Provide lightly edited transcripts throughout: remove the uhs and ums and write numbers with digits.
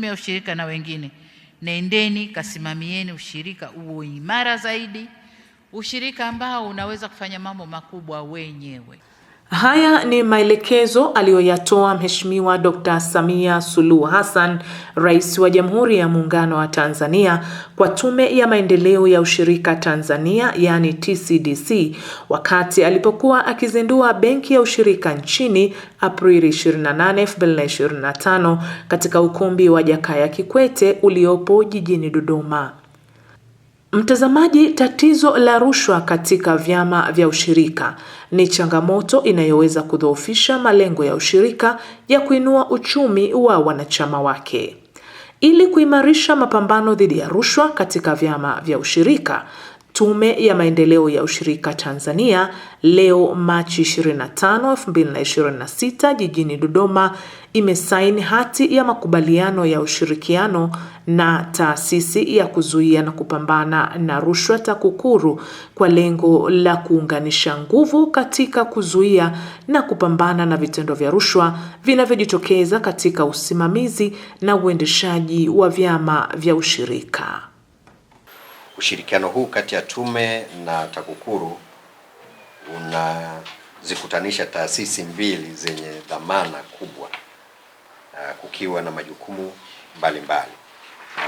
tume ya ushirika na wengine, nendeni kasimamieni ushirika uwe imara zaidi, ushirika ambao unaweza kufanya mambo makubwa wenyewe. Haya ni maelekezo aliyoyatoa Mheshimiwa Dr. Samia Suluhu Hassan, Rais wa Jamhuri ya Muungano wa Tanzania, kwa Tume ya Maendeleo ya Ushirika Tanzania, yani TCDC, wakati alipokuwa akizindua Benki ya Ushirika nchini Aprili 28, 2025 katika ukumbi wa Jakaya Kikwete uliopo jijini Dodoma. Mtazamaji, tatizo la rushwa katika vyama vya ushirika ni changamoto inayoweza kudhoofisha malengo ya ushirika ya kuinua uchumi wa wanachama wake. Ili kuimarisha mapambano dhidi ya rushwa katika vyama vya ushirika, Tume ya Maendeleo ya Ushirika Tanzania leo Machi 25, 2026 jijini Dodoma imesaini hati ya makubaliano ya ushirikiano na Taasisi ya Kuzuia na Kupambana na Rushwa TAKUKURU kwa lengo la kuunganisha nguvu katika kuzuia na kupambana na vitendo vya rushwa vinavyojitokeza katika usimamizi na uendeshaji wa vyama vya ushirika. Ushirikiano huu kati ya tume na TAKUKURU unazikutanisha taasisi mbili zenye dhamana kubwa, kukiwa na majukumu mbalimbali.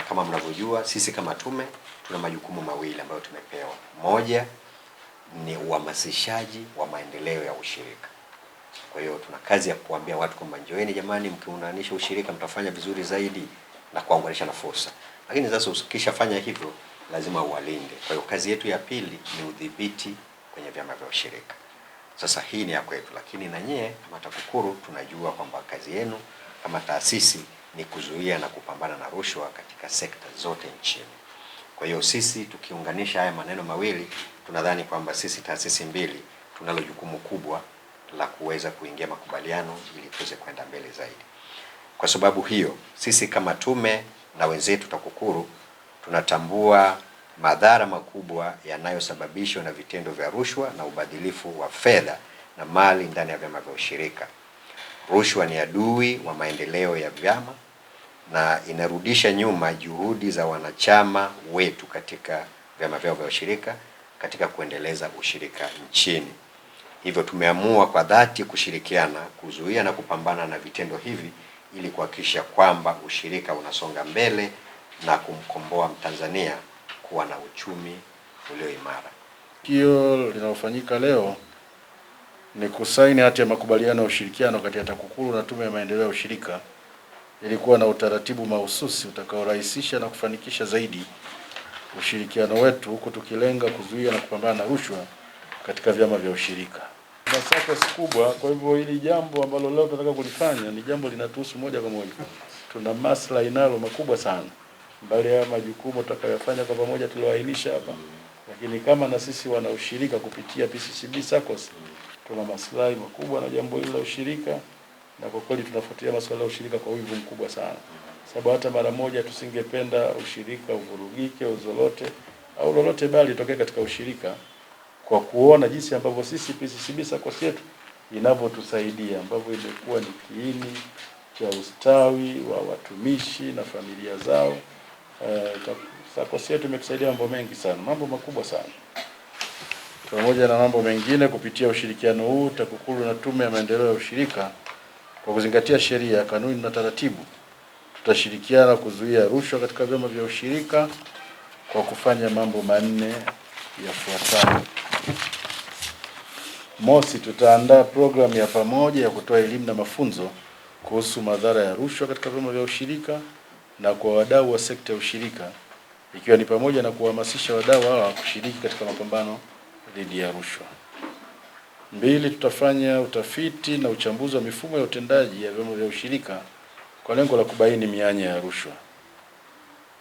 Kama mnavyojua, sisi kama tume tuna majukumu mawili ambayo tumepewa. Moja ni uhamasishaji wa maendeleo ya ushirika. Kwa hiyo tuna kazi ya kuambia watu kwamba njoeni jamani, mkiunganisha ushirika mtafanya vizuri zaidi na kuunganisha na fursa. Lakini sasa ukishafanya hivyo lazima uwalinde. Kwa hiyo kazi yetu ya pili ni udhibiti kwenye vyama vya ushirika. Sasa hii ni ya kwetu, lakini na nyie kama TAKUKURU tunajua kwamba kazi yenu kama taasisi ni kuzuia na kupambana na rushwa katika sekta zote nchini. Kwa hiyo sisi tukiunganisha haya maneno mawili, tunadhani kwamba sisi taasisi mbili tunalo jukumu kubwa la kuweza kuingia makubaliano ili tuweze kwenda mbele zaidi. Kwa sababu hiyo, sisi kama tume na wenzetu TAKUKURU tunatambua madhara makubwa yanayosababishwa na vitendo vya rushwa na ubadhilifu wa fedha na mali ndani ya vyama vya ushirika. Rushwa ni adui wa maendeleo ya vyama na inarudisha nyuma juhudi za wanachama wetu katika vyama vyao vya ushirika katika kuendeleza ushirika nchini. Hivyo tumeamua kwa dhati kushirikiana kuzuia na kupambana na vitendo hivi ili kuhakikisha kwamba ushirika unasonga mbele na kumkomboa Mtanzania kuwa na uchumi ulio imara. Tukio linalofanyika leo ni kusaini hati ya makubaliano ya ushirikiano kati ya TAKUKURU na Tume ya Maendeleo ya Ushirika ili kuwa na utaratibu mahususi utakaorahisisha na kufanikisha zaidi ushirikiano wetu, huku tukilenga kuzuia na kupambana na rushwa katika vyama vya ushirika. Na SACCOS kubwa, kwa hivyo hili jambo ambalo leo tunataka kulifanya ni jambo linatuhusu moja kwa moja. Tuna maslahi nalo makubwa sana. Mbali ya majukumu tutakayofanya kwa pamoja tulioainisha hapa, lakini kama na sisi wana ushirika kupitia PCCB SACCOS tuna maslahi makubwa na jambo hili la ushirika, na kwa kweli tunafuatilia masuala ya ushirika kwa wivu mkubwa sana. Sababu hata mara moja tusingependa ushirika uvurugike, uzolote au lolote bali tokee katika ushirika, kwa kuona jinsi ambavyo sisi PCCB SACCOS yetu inavyotusaidia, ambavyo imekuwa ni kiini cha ustawi wa watumishi na familia zao. SACCOS yetu imetusaidia mambo mengi sana, mambo makubwa sana. Pamoja na mambo mengine, kupitia ushirikiano huu TAKUKURU na Tume ya Maendeleo ya Ushirika, kwa kuzingatia sheria, kanuni na taratibu, tutashirikiana kuzuia rushwa katika vyama vya ushirika kwa kufanya mambo manne yafuatayo. Mosi, tutaandaa programu ya pamoja ya kutoa elimu na mafunzo kuhusu madhara ya rushwa katika vyama vya ushirika na kwa wadau wa sekta ya ushirika, ikiwa ni pamoja na kuhamasisha wadau hawa kushiriki katika mapambano dhidi ya rushwa. Mbili, tutafanya utafiti na uchambuzi wa mifumo ya utendaji ya vyama vya ushirika kwa lengo la kubaini mianya ya rushwa.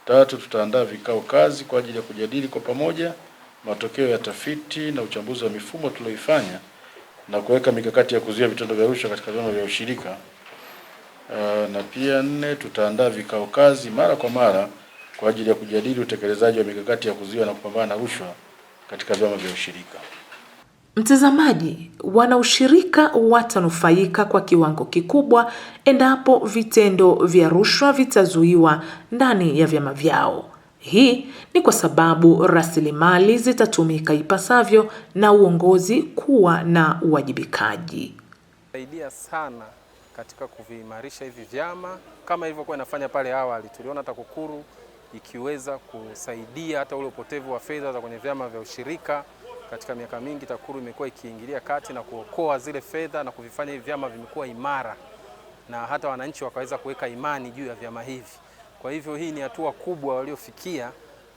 Tatu, tutaandaa vikao kazi kwa ajili ya kujadili kwa pamoja matokeo ya tafiti na uchambuzi wa mifumo tulioifanya na kuweka mikakati ya kuzuia vitendo vya rushwa katika vyama vya ushirika. Na pia nne, tutaandaa vikao kazi mara kwa mara kwa ajili ya kujadili utekelezaji wa mikakati ya kuzuia na kupambana na rushwa katika vyama vya ushirika. Mtazamaji, wanaushirika watanufaika kwa kiwango kikubwa endapo vitendo vya rushwa vitazuiwa ndani ya vyama vyao. Hii ni kwa sababu rasilimali zitatumika ipasavyo na uongozi kuwa na uwajibikaji. Saidia sana katika kuviimarisha hivi vyama kama ilivyokuwa inafanya pale awali. Tuliona TAKUKURU ikiweza kusaidia hata ule upotevu wa fedha za kwenye vyama vya ushirika. Katika miaka mingi TAKUKURU imekuwa ikiingilia kati na kuokoa zile fedha na kuvifanya hivi vyama vimekuwa imara, na hata wananchi wakaweza kuweka imani juu ya vyama hivi. Kwa hivyo hii ni hatua kubwa waliofikia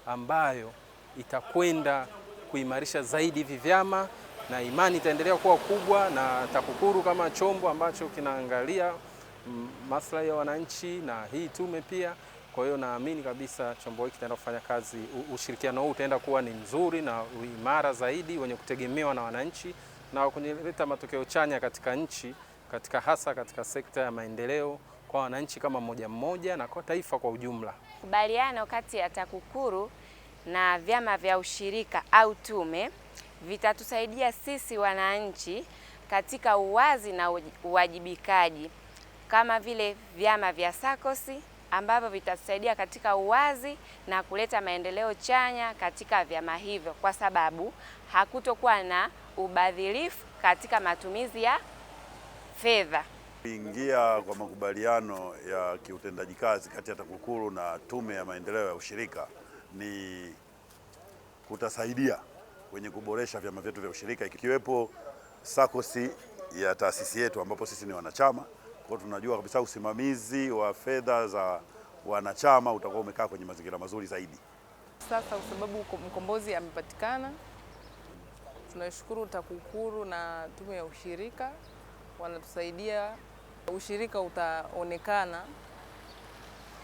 ambayo itakwenda kuimarisha zaidi hivi vyama, na imani itaendelea kuwa kubwa na TAKUKURU kama chombo ambacho kinaangalia maslahi ya wananchi na hii tume pia. Kwa hiyo naamini kabisa chombo hiki kitaenda kufanya kazi, ushirikiano huu utaenda kuwa ni mzuri na imara zaidi, wenye kutegemewa na wananchi na kuleta matokeo chanya katika nchi, hasa katika sekta ya maendeleo kwa wananchi kama mmoja mmoja na kwa taifa kwa ujumla. Makubaliano kati ya TAKUKURU na vyama vya ushirika au tume vitatusaidia sisi wananchi katika uwazi na uwajibikaji, kama vile vyama vya SACCOS ambavyo vitatusaidia katika uwazi na kuleta maendeleo chanya katika vyama hivyo, kwa sababu hakutokuwa na ubadhirifu katika matumizi ya fedha. Kuingia kwa makubaliano ya kiutendaji kazi kati ya TAKUKURU na Tume ya Maendeleo ya Ushirika ni kutasaidia kwenye kuboresha vyama vyetu vya ushirika, ikiwepo SACCOS ya taasisi yetu ambapo sisi ni wanachama. Kwa tunajua kabisa usimamizi wa fedha za wanachama utakuwa umekaa kwenye mazingira mazuri zaidi. Sasa kwa sababu mkombozi amepatikana, tunashukuru TAKUKURU na Tume ya Ushirika wanatusaidia. Ushirika utaonekana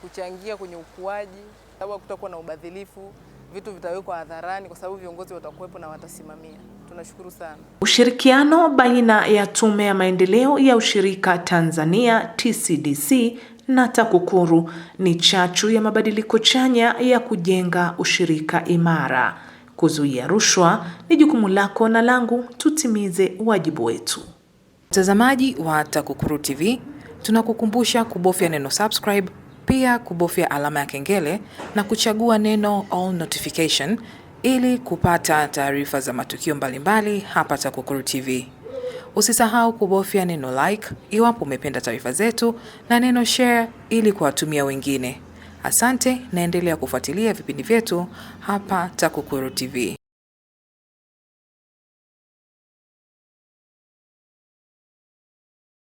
kuchangia kwenye ukuaji, sababu kutakuwa na ubadhilifu, vitu vitawekwa hadharani kwa sababu viongozi watakuwepo na watasimamia. Tunashukuru sana. Ushirikiano baina ya Tume ya Maendeleo ya Ushirika Tanzania TCDC na TAKUKURU ni chachu ya mabadiliko chanya ya kujenga ushirika imara. Kuzuia rushwa ni jukumu lako na langu, tutimize wajibu wetu. Mtazamaji wa TAKUKURU TV, tunakukumbusha kubofya neno subscribe, pia kubofya alama ya kengele na kuchagua neno all notification ili kupata taarifa za matukio mbalimbali hapa TAKUKURU TV. Usisahau kubofya neno like iwapo umependa taarifa zetu na neno share ili kuwatumia wengine. Asante, naendelea kufuatilia vipindi vyetu hapa TAKUKURU TV.